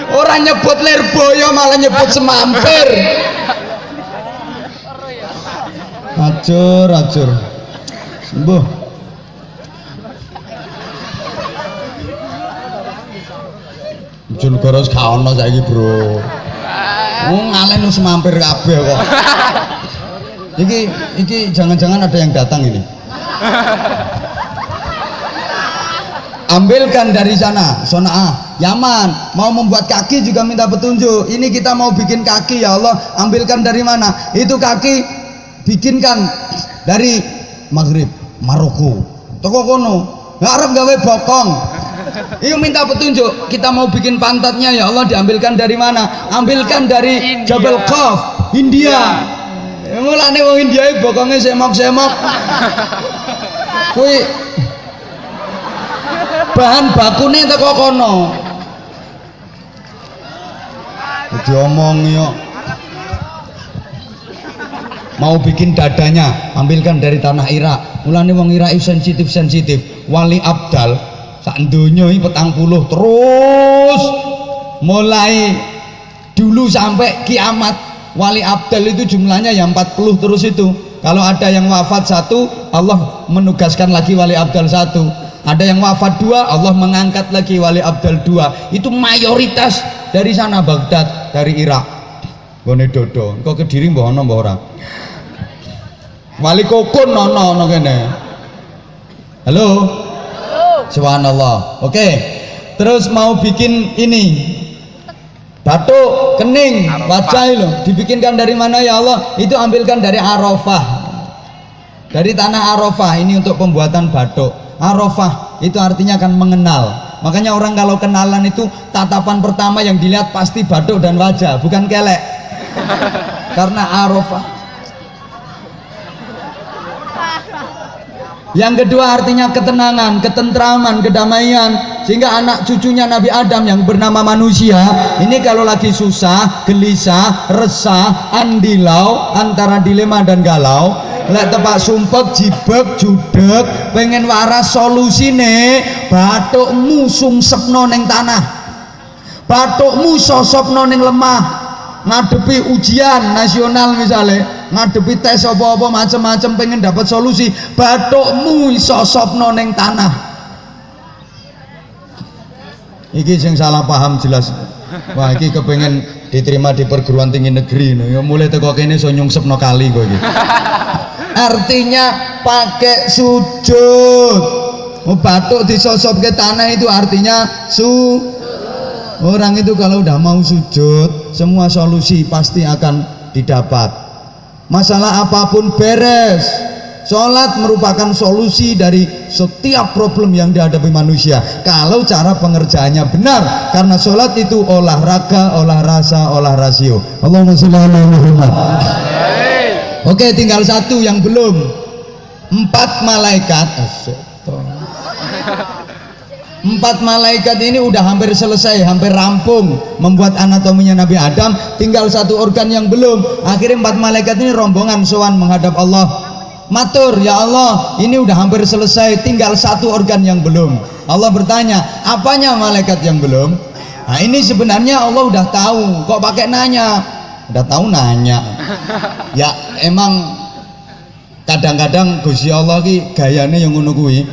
Orang nyebut Lirboyo malah nyebut Semampir. Acur. Sembuh. Bojonegoro gak ono saiki, Bro. Ngalen Semampir kabeh kok. Iki jangan-jangan ada yang datang ini. Ambilkan dari sana, Sona'ah, Yaman. Mau membuat kaki juga minta petunjuk. Ini kita mau bikin kaki, ya Allah. Ambilkan dari mana? Itu kaki bikinkan dari Maghrib, Maroko, toko kono, ngarep gawe bokong. Iyo minta petunjuk, kita mau bikin pantatnya ya Allah, diambilkan dari mana? Ambilkan dari Jabal Qaf, India. Mulane wong India bokonge semok-semok. Kuwi bahan bakune teko kono. Diomong yo. Mau bikin dadanya, ambilkan dari tanah Irak. Mulane wong Irak sensitif. Wali Abdal sak donya iki 40 terus mulai dulu sampai kiamat. Wali Abdal itu jumlahnya yang 40 terus itu. Kalau ada yang wafat satu, Allah menugaskan lagi Wali Abdal satu. Ada yang wafat dua, Allah mengangkat lagi Wali Abdal dua. Itu mayoritas dari sana Baghdad, dari Irak. Gone dodo. Kok Kediri mbah ana mbah ora? Wali Kokon ono kene. Halo. Subhanallah. Oke. Terus mau bikin ini. Batuk, kening, wajah lo dibikinkan dari mana ya Allah? Itu ambilkan dari Arafah. Dari tanah Arafah, ini untuk pembuatan batuk. Arafah itu artinya kan mengenal. Makanya orang kalau kenalan itu tatapan pertama yang dilihat pasti batuk dan wajah, bukan kelek. Karena Arafah. Yang kedua artinya ketenangan, ketentraman, kedamaian. Sehingga anak cucunya Nabi Adam yang bernama manusia ini kalau lagi susah, gelisah, resah, andilau, antara dilema dan galau, lek tepak sumpek, jibek, judek, pengen waras solusine, batukmu sungsepno ning tanah, batukmu sosopno ning lemah. Ngadepi ujian nasional misalnya, ngadepi tes apa-apa macam-macam pengen dapat solusi, batukmu sosopno ning tanah. Iki sing salah paham jelas. Wah, iki kepengen diterima di perguruan tinggi negeri ya mulai teko kene so nyungsepno kali kok iki. Artinya pakai sujud. Batuk disosop ke tanah itu artinya orang itu kalau udah mau sujud, semua solusi pasti akan didapat. Masalah apapun beres. Sholat merupakan solusi dari setiap problem yang dihadapi manusia kalau cara pengerjaannya benar, karena sholat itu olahraga, olah rasa, olah rasio. Allahumma sholli ala Muhammad. Oke, tinggal satu yang belum. 4 malaikat. 4 malaikat ini udah hampir selesai, hampir rampung membuat anatominya Nabi Adam. Tinggal satu organ yang belum. Akhirnya 4 malaikat ini rombongan sowan menghadap Allah. Matur, ya Allah, ini udah hampir selesai, tinggal satu organ yang belum. Allah bertanya, apanya malaikat yang belum? Nah ini sebenarnya Allah udah tahu, kok pakai nanya? Udah tahu nanya. Ya emang kadang-kadang Gusti Allah ki gayane yang ngono kuwi.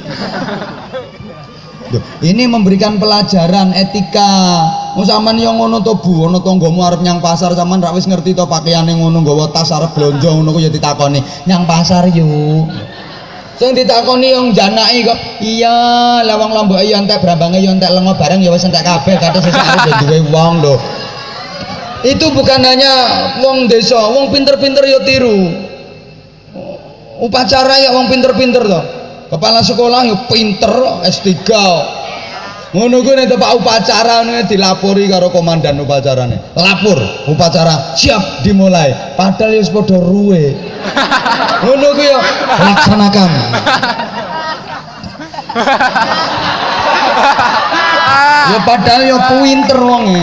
Ini memberikan pelajaran etika. Mau sampean yo ngono to Bu, ana tanggamu arep nyang pasar sampean ra wis ngerti to pakaiane ngono nggawa tas arep blonjo ngono ku ya ditakoni, "Nyang pasar yuk." Sing ditakoni yang janaki kok, "Iya, lawang lomboke yo entek, brambange yo entek, lengo bareng ya wis entek kabeh, kate sesuk arep yo duwe wong lho." Itu bukan hanya wong desa, wong pinter-pinter yo tiru. Upacara ya wong pinter-pinter to. Kepala sekolah yo pinter S3. Ngono kuwi nek tempat upacara ngene dilapori karo komandan upacarane. Lapor, upacara siap dimulai. Padahal wis padha ruwe. Ngono kuwi yo laksanakan. Ya padahal yo pinter wonge,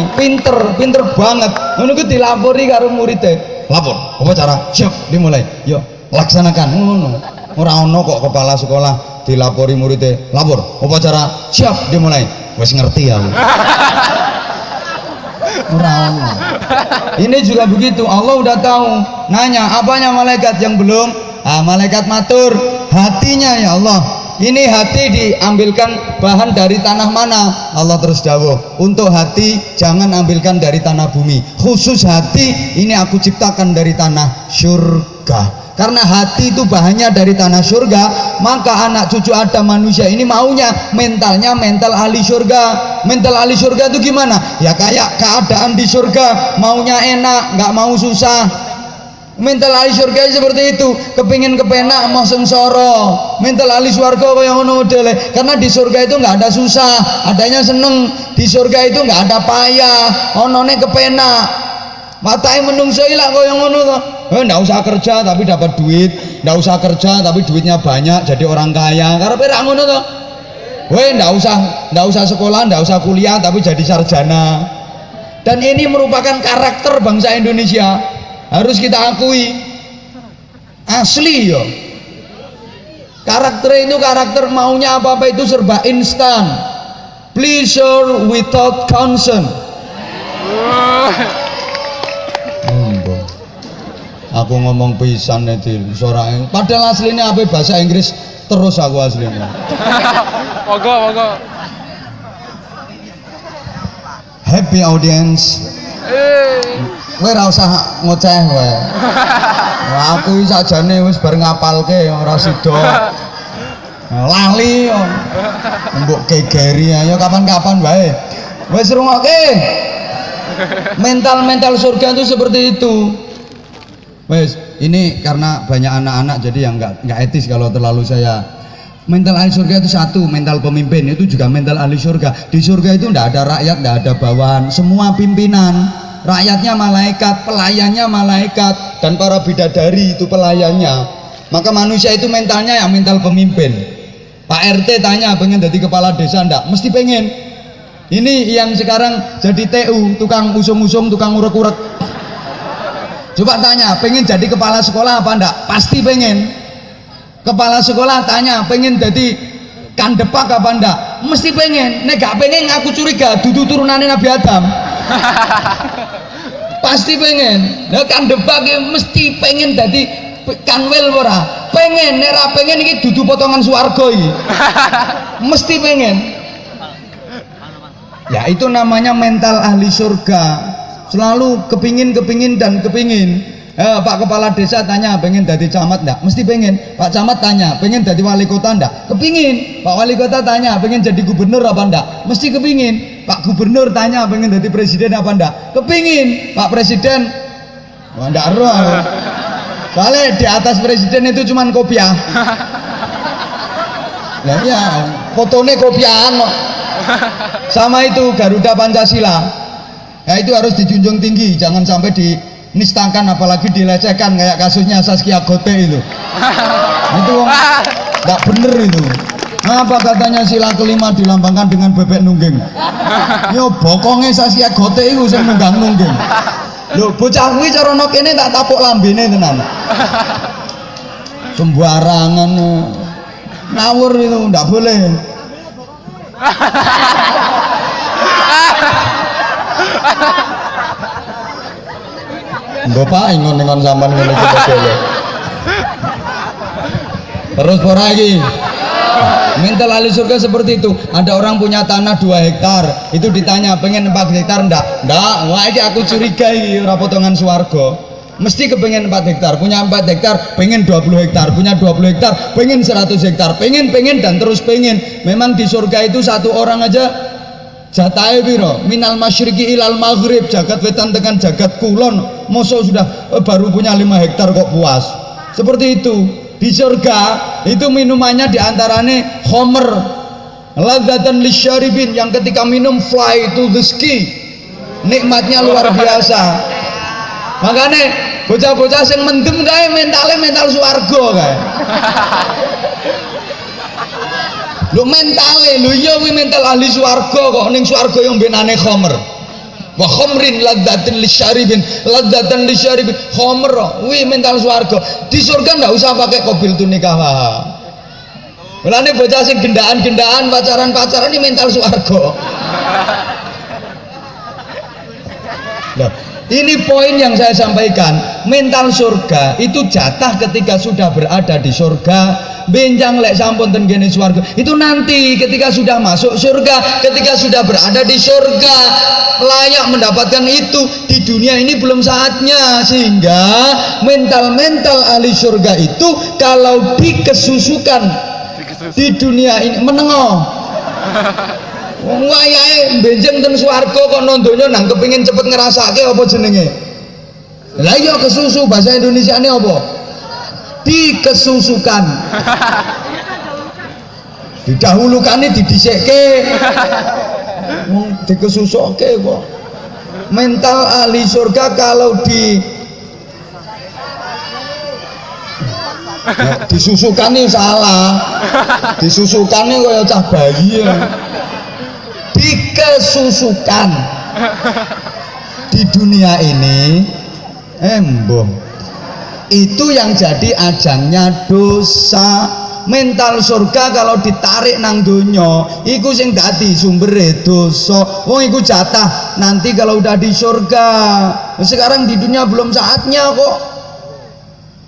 pinter banget. Ngono kuwi dilapori karo muridé. Lapor, upacara siap dimulai. Yo laksanakan ngono. Ora ono kok kepala sekolah dilapori muridnya, lapor upacara siap dimulai, wes ngerti aku. Ora ono. Ini juga begitu, Allah udah tahu. Nanya apanya malaikat yang belum? Malaikat matur, hatinya ya Allah. Ini hati diambilkan bahan dari tanah mana? Allah terus dawuh, untuk hati jangan ambilkan dari tanah bumi, khusus hati ini aku ciptakan dari tanah surga. Karena hati itu bahannya dari tanah surga, maka anak cucu Adam manusia ini maunya mentalnya mental ahli surga. Mental ahli surga itu gimana? Ya kayak keadaan di surga, maunya enak, nggak mau susah. Mental ahli surga seperti itu, kepingin kepenak mau sengsara. Mental ahli surga kaya ngono modele. Karena di surga itu nggak ada susah, adanya seneng. Di surga itu nggak ada payah, onone kepenak. Matai menungso ilang kaya ngono to. Nggak usah kerja tapi dapat duit, nggak usah kerja tapi duitnya banyak jadi orang kaya. Karepe ra ngono to. Nggak usah sekolah, nggak usah kuliah tapi jadi sarjana. Dan ini merupakan karakter bangsa Indonesia. Harus kita akui, asli yo. Karakter itu karakter maunya apa-apa itu serba instan, pleasure without concern. Aku ngomong pisan itu seorang, padahal aslinya apa bahasa Inggris terus aku aslinya. Moga. Happy audience. Kowe ora usah ngoceh kowe. Aku iki sajane wis bar ngapalke ora sida. Lali yo. Mbok gegeri ayo kapan-kapan wae. Wis rungokke. Mental surga itu seperti itu. Wes, ini karena banyak anak-anak jadi yang nggak etis kalau terlalu saya. Mental ahli surga itu satu, mental pemimpin itu juga mental ahli surga. Di surga itu nggak ada rakyat, nggak ada bawahan, semua pimpinan. Rakyatnya malaikat, pelayannya malaikat, dan para bidadari itu pelayannya. Maka manusia itu mentalnya yang mental pemimpin. Pak RT tanya pengen jadi kepala desa enggak? Mesti pengen. Ini yang sekarang jadi TU, tukang usung-usung, tukang urek-urek. Coba tanya, pengen jadi kepala sekolah apa enggak? Pasti pengen. Kepala sekolah tanya, pengen jadi kandepak apa enggak? Mesti pengen. Nek gak pengen aku curiga, dudu turunannya Nabi Adam. Pasti pengen. Nah kandepak mesti pengen jadi kanwil ora? Pengen, nek ra pengen iki dudu potongan swarga iki. Mesti pengen. Ya itu namanya mental ahli surga. Selalu kepingin dan kepingin. Pak Kepala Desa tanya pengen jadi camat enggak? Mesti pengen. Pak Camat tanya pengen jadi wali kota enggak? Kepingin. Pak Wali Kota tanya pengen jadi gubernur apa enggak? Mesti kepingin. Pak Gubernur tanya pengen jadi presiden apa enggak? Kepingin. Pak Presiden enggak roh. Soalnya di atas presiden itu cuman kopiah. Nah ya, fotonya kopiahan kok. Sama itu Garuda Pancasila. Ya itu harus dijunjung tinggi, jangan sampai dinistakan apalagi dilecehkan kayak kasusnya Zaskia Gotik itu. Itu nggak bener itu. Apa katanya sila kelima dilambangkan dengan bebek nungging? Yo bokongnya Zaskia Gotik itu sing nunggang-nungging. Lho bocah kuwi cara nok kene tak tapuk lambene tenan. Sembarangan ngawur itu ndak boleh. Bapak ingon-ingon sampean ngene iki dhewe. Terus ora iki. Mental ahli surga seperti itu. Ada orang punya tanah 2 hektar, itu ditanya pengen 4 hektar enggak? Enggak, wah iki aku curiga iki ora potongan swarga. Mesti kepengen 4 hektar, punya 4 hektar, pengen 20 hektar, punya 20 hektar, pengen 100 hektar, pengen dan terus pengen. Memang di surga itu satu orang aja jatahe piro? Minal masyriqi ilal maghrib, jagat wetan tekan jagat kulon. Mosok sudah baru punya 5 hektar kok puas. Seperti itu. Di surga itu minumannya diantaranya khomer, ladzatan lisyaribin, yang ketika minum fly to the sky, nikmatnya luar biasa. Makanya bocah-bocah yang mendem kae mentalnya mental swarga kae. Lho mentale lho iya kuwi mental ahli swarga kok ning swarga yang benane khomer. Wa khomrin ladzatin lisyaribin, ladzatan lisyaribin, khomer kuwi mental swarga. Di surga ndak usah pakai kobil tunikah. Mulane bocah sing gendaan-gendaan pacaran-pacaran ini mental swarga. Loh, ini poin yang saya sampaikan. Mental surga itu jatah ketika sudah berada di surga. Benjang lek sampun ten kene swarga. Itu nanti ketika sudah masuk surga, ketika sudah berada di surga, layak mendapatkan itu. Di dunia ini belum saatnya, sehingga mental ahli surga itu kalau dikesusukan di dunia ini menengok. Wong wayahe benjeng ten swarga kok nondonya nang kepengin cepet ngrasake apa jenenge? Lah iya kesusu bahasa Indonesia ini apa? Dikesusukan. Didahulukan didhisikke. Wong dikesusukke kok. Mental ahli surga kalau disusukan ini salah. Disusukan ini kaya cah bayi ya. Dikesusukan di dunia ini emboh itu yang jadi ajangnya dosa. Mental surga kalau ditarik nang donya iku sing dadi sumbere dosa. Wong iku jatah nanti kalau udah di surga. Sekarang di dunia belum saatnya kok.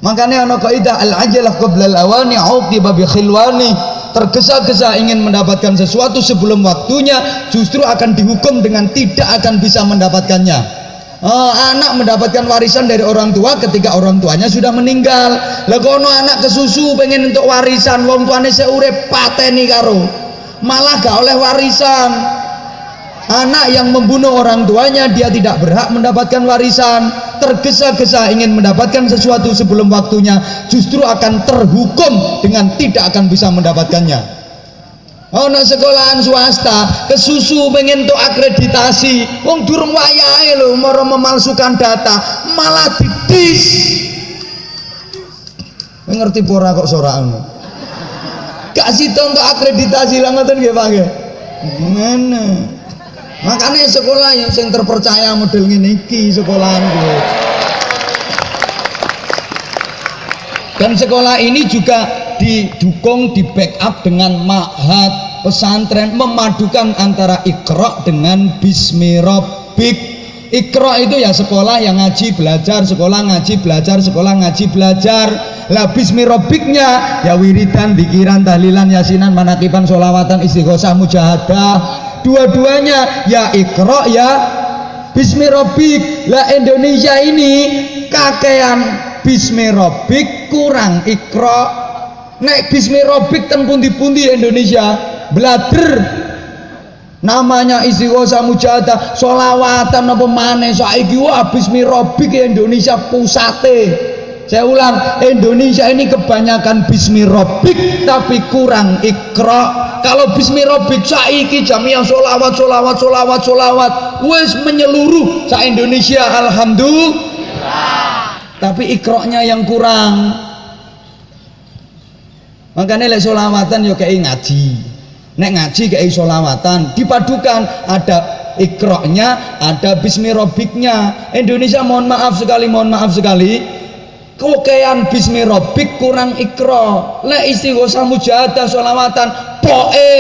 Makanya ana kaidah al-ajalah qabla al-awani uqiba bi khilwani. Tergesa-gesa ingin mendapatkan sesuatu sebelum waktunya justru akan dihukum dengan tidak akan bisa mendapatkannya. Anak mendapatkan warisan dari orang tua ketika orang tuanya sudah meninggal. Lah kono anak kesusu pengen untuk warisan, wong tuane seurip pateni karo malah gak oleh warisan. Anak yang membunuh orang tuanya dia tidak berhak mendapatkan warisan. Tergesa-gesa ingin mendapatkan sesuatu sebelum waktunya justru akan terhukum dengan tidak akan bisa mendapatkannya. Ana sekolahan swasta kesusu pengen untuk akreditasi, wong durung wayahe lho mara memalsukan data malah didis. Ngerti ora kok sorakan. Gak sida untuk akreditasi lah ngoten nggih Pak nggih. Ngene. Makanya sekolah yang sing terpercaya model ngene iki sekolahan gue. Dan sekolah ini juga didukung, di backup dengan ma'had pesantren, memadukan antara Iqra dengan Bismi Rabbik. Iqra itu ya sekolah yang ngaji belajar, sekolah ngaji belajar, sekolah ngaji belajar. Lah Bismi Rabbiknya ya wiridan, dikiran, tahlilan, yasinan, manakiban, sholawatan, istighosah, mujahadah. Dua-duanya ya Iqra ya Bismi Rabbik. Lah Indonesia ini kakean Bismi Rabbik kurang Iqra. Nek Bismi Rabbik ten pundi-pundi Indonesia blader namanya istighosah, mujahadah, sholawatan apa maneh saiki wah Bismi Rabbik Indonesia pusate. Saya ulang, Indonesia ini kebanyakan Bismi Rabbik tapi kurang Iqra. Kalau Bismi Rabbik saiki jamiah sholawat wis menyeluruh sa Indonesia alhamdulillah. Tapi Iqra-nya yang kurang. Makanya lek sholawatan yo kayak ngaji. Nek ngaji kayak sholawatan dipadukan, ada Iqra-nya, ada Bismi Rabbiknya. Indonesia mohon maaf sekali, kokean Bismi Rabbik kurang Iqra. Lek istighosah, mujahadah, sholawatan poe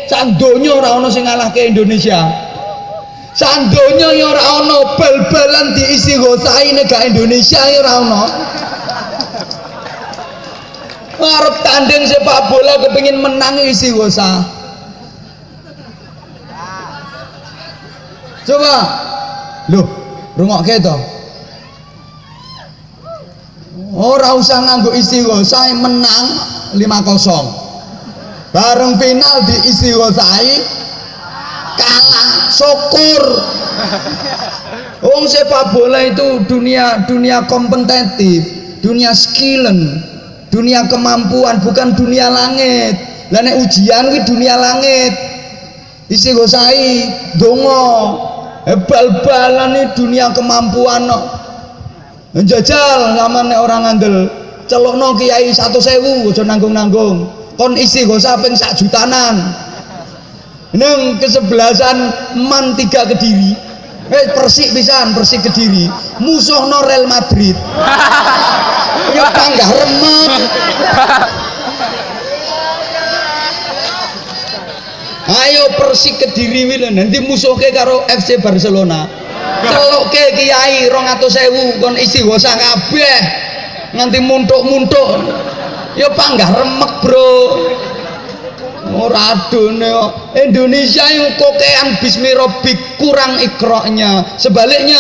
sak donya ora ana sing ngalahke Indonesia. Sak donya ya ora ana bal-balan di istighosahi nek gak Indonesia ya ora ana. Arep tanding sepak bola kepengin menang istighosah. Coba loh, rungokke to. Ora usah nganggo istighosah menang 5-0. Bareng final di istighosahi kalah, syukur. Wong sepak bola itu dunia kompetitif, dunia skillen, dunia kemampuan, bukan dunia langit. Lah nek ujian kuwi dunia langit. Istighosahi donga, bal-balan iki dunia kemampuan kok. Njajal zaman nek orang ngandel celokno kiai 100.000 aja nanggung-nanggung. Kon istighosah ping 1 jutanan. Neng kesebelasan Man 3 Kediri. Persik pisan, Persik Kediri. Musuhno Real Madrid. Ya panggah remet. Ayo Persik Kediri wi nanti musuhke karo FC Barcelona. Celokke kiai 200.000 kon istighosah kabeh. Nganti muntuk-muntuk. Ya panggah remek, Bro. Ora adone Indonesia yang kokean Bismi Rabbik kurang Iqra-nya. Sebaliknya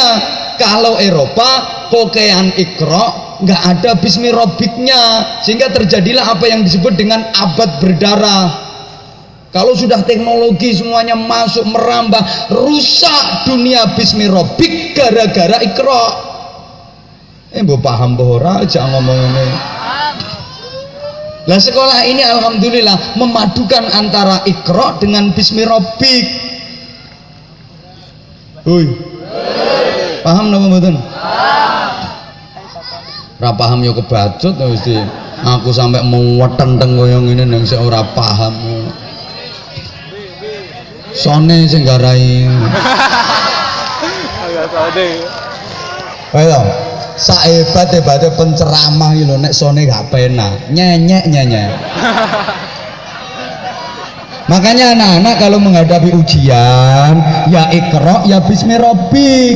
kalau Eropa kokean Iqra nggak ada Bismi Rabbiknya, sehingga terjadilah apa yang disebut dengan abad berdarah. Kalau sudah teknologi semuanya masuk merambah, rusak dunia Bismi Rabbik gara-gara Iqra. Mbok paham mbok ora aja ngomong ini. Lah sekolah ini alhamdulillah memadukan antara Iqra dengan Bismi Rabbik. Hoi. Paham napa mboten? Ora paham ya kebacut mesti. Aku sampai muwetenteng koyo ngene nang sik ora paham. Sone sing garai. Agak sone. Ayo. Sahebat-hebate penceramah iki lho nek sone gak penak. Nyenyek. Makanya anak-anak kalau menghadapi ujian, ya Iqra ya Bismi Rabbik.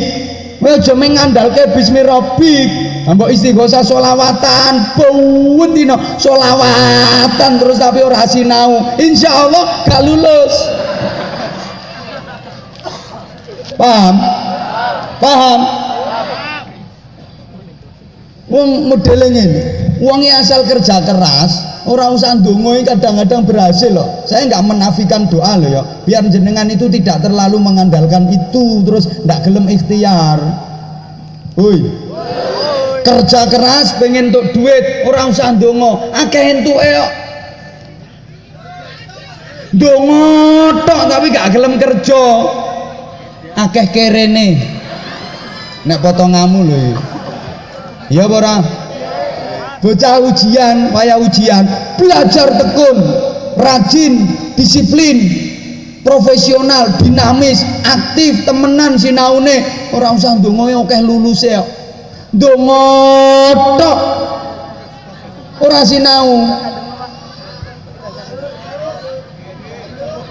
Kowe aja mengandalke Bismi Rabbik. Mbok istighosah sholawatan, buwun dina sholawatan terus tapi ora sinau. Insyaallah gak lulus. Paham? Paham? Wong modele ngene, wong asal kerja keras, ora usah ndonga kadang-kadang berhasil loh. Saya nggak menafikan doa loh ya, biar jenengan itu tidak terlalu mengandalkan itu terus ndak gelem ikhtiar. Woi, kerja keras pengen untuk duit, ora usah ndonga, akeh entuke kok. Ndonga tok tapi gak gelem kerja, akeh kerene. Nek potonganmu lho. Ya ora. Bocah ujian, waya ujian, belajar tekun, rajin, disiplin, profesional, dinamis, aktif, temenan sinaune, ora usah ndonga akeh luluse kok. Ndonga tok ora sinau.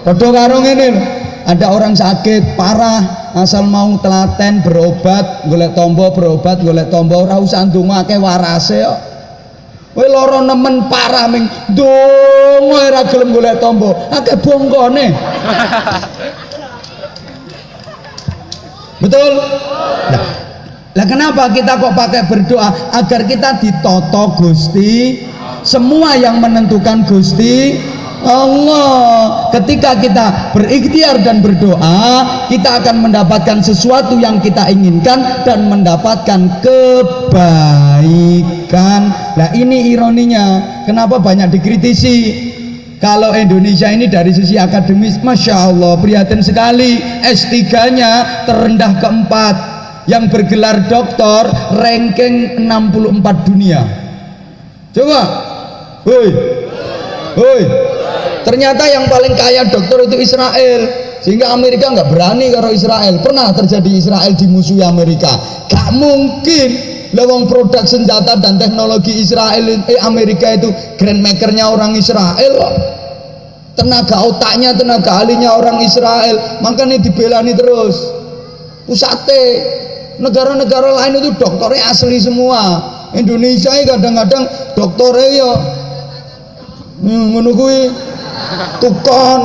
Padha karo ngene lho. Ada orang sakit parah, asal mau telaten berobat, golek tombo berobat, golek tombo ora usah ndonga akeh warase kok. Kowe lara nemen parah ming ndonga ora gelem golek tombo, akeh bongkone. Betul? Lah kenapa kita kok pakai berdoa? Agar kita ditoto Gusti, semua yang menentukan Gusti Allah. Ketika kita berikhtiar dan berdoa, kita akan mendapatkan sesuatu yang kita inginkan dan mendapatkan kebaikan. Nah ini ironinya, kenapa banyak dikritisi. Kalau Indonesia ini dari sisi akademis, Masya Allah, prihatin sekali. S3-nya terendah keempat, yang bergelar doktor ranking 64 dunia. Coba, woi, ternyata yang paling kaya dokter itu Israel, sehingga Amerika nggak berani karo Israel. Pernah terjadi Israel dimusuhi Amerika? Gak mungkin. Lewang produk senjata dan teknologi Israel, Amerika itu grandmakernya orang Israel. Tenaga otaknya, tenaga ahlinya orang Israel. Makanya dibelani terus. Pusate negara-negara lain itu dokternya asli semua. Indonesia kadang-kadang dokternya ya ngono kuwi tukon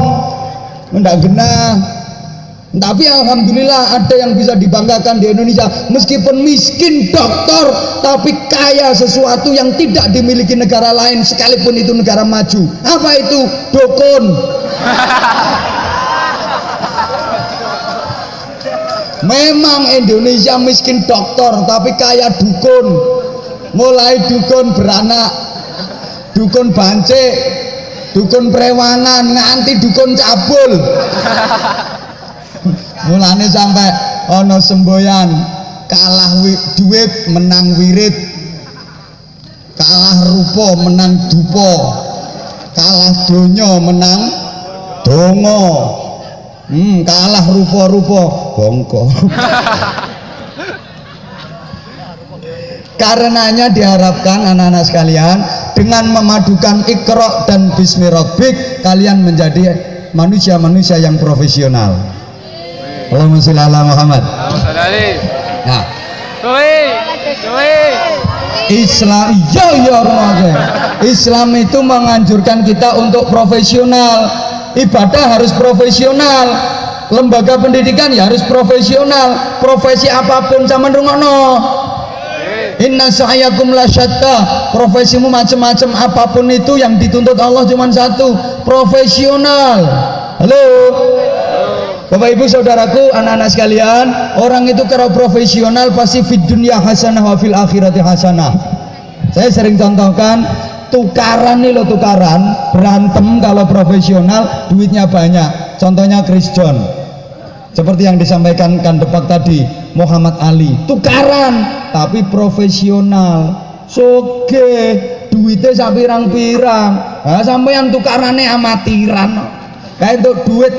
ndak genah. Tapi alhamdulillah ada yang bisa dibanggakan di Indonesia, meskipun miskin dokter tapi kaya sesuatu yang tidak dimiliki negara lain sekalipun itu negara maju. Apa itu? Dukun. Memang Indonesia miskin dokter tapi kaya dukun. Mulai dukun beranak, dukun bancik, dukun prewanan, nganti dukun cabul. Mulane sampai ono semboyan kalah duit menang wirid, kalah rupa menang dupa, kalah donya menang donga, kalah rupa-rupa bongko. Karenanya diharapkan anak-anak sekalian, dengan memadukan Iqra dan Bismi Rabbik, kalian menjadi manusia-manusia yang profesional. Allahumma sholli ala Muhammad. Nah, Islam Islam itu menganjurkan kita untuk profesional. Ibadah harus profesional, lembaga pendidikan ya harus profesional. Profesi apapun sama rungokno. Inna sa'yakum lasyatta. Profesimu macam-macam apapun itu, yang dituntut Allah cuma satu, profesional. Halo. Bapak Ibu saudaraku, anak-anak sekalian, orang itu kalau profesional pasti fid dunya hasanah wa fil akhirati hasanah. Saya sering contohkan, tukaran nih loh, tukaran berantem kalau profesional duitnya banyak. Contohnya Chris John, seperti yang disampaikan kan depak tadi, Muhammad Ali, tukaran tapi profesional, soge duitnya sapirang-pirang. Nah, sampai yang tukarannya amatiran kayak itu duit